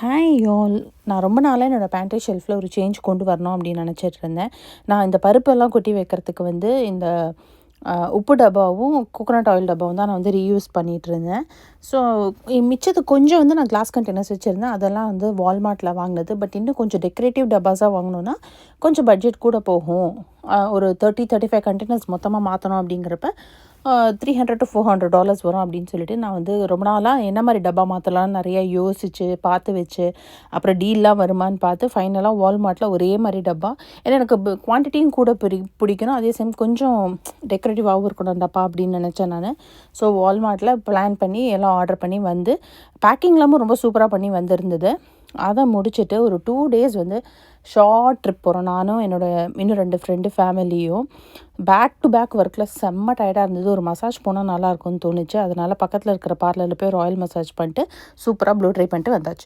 Hi all. நான் ரொம்ப நாளாக என்னோடய பேண்ட்ரி ஷெல்ஃபில் ஒரு சேஞ்ச் கொண்டு வரணும் அப்படின்னு நினச்சிட்டு இருந்தேன். நான் இந்த பருப்பெல்லாம் கொட்டி வைக்கிறதுக்கு வந்து இந்த உப்பு டப்பாவும் கோகோனட் ஆயில் டப்பாவும் தான் நான் வந்து ரீயூஸ் பண்ணிகிட்ருந்தேன். ஸோ மிச்சத்து கொஞ்சம் வந்து நான் கிளாஸ் கண்டெய்னர்ஸ் வச்சுருந்தேன். அதெல்லாம் வந்து வால்மார்ட்டில் வாங்கினது. பட் இன்னும் கொஞ்சம் டெக்கரேட்டிவ் டப்பாஸாக வாங்கணுன்னா கொஞ்சம் பட்ஜெட் கூட போகும். ஒரு 35 கண்டெய்னர்ஸ் மொத்தமாக மாற்றணும் அப்படிங்கிறப்ப $300 to $400 வரும் அப்படின்னு சொல்லிட்டு நான் வந்து ரொம்ப நாளாக என்ன மாதிரி டப்பா மாற்றலாம்னு நிறையா யோசித்து பார்த்து வச்சு அப்புறம் டீல்லாம் வருமானு பார்த்து ஃபைனலாக வால்மார்ட்டில் ஒரே மாதிரி டப்பா. ஏன்னா எனக்கு குவான்டிட்டியும் கூட பிடிக்கணும், அதே சேம் கொஞ்சம் டெக்கரேட்டிவாகவும் இருக்கணும் டப்பா அப்படின்னு நினச்சேன் நான். ஸோ வால்மார்ட்டில் பிளான் பண்ணி எல்லாம் ஆர்டர் பண்ணி வந்து பேக்கிங்லாமும் ரொம்ப சூப்பராக பண்ணி வந்திருந்தது. அதை முடிச்சுட்டு ஒரு 2 days வந்து ஷார்ட் ட்ரிப் போகிறோம். நானும் இன்னும் 2 ஃப்ரெண்டு ஃபேமிலியும். பேக் டு பேக் ஒர்க்கில் செம்ம டயர்டாக இருந்தது. ஒரு மசாஜ் போனால் நல்லாயிருக்கும்னு தோணுச்சு. அதனால் பக்கத்தில் இருக்கிற பார்லரில் போய் ராயல் மசாஜ் பண்ணிட்டு சூப்பராக ப்ளோ ட்ரை பண்ணிட்டு வந்தாச்சு.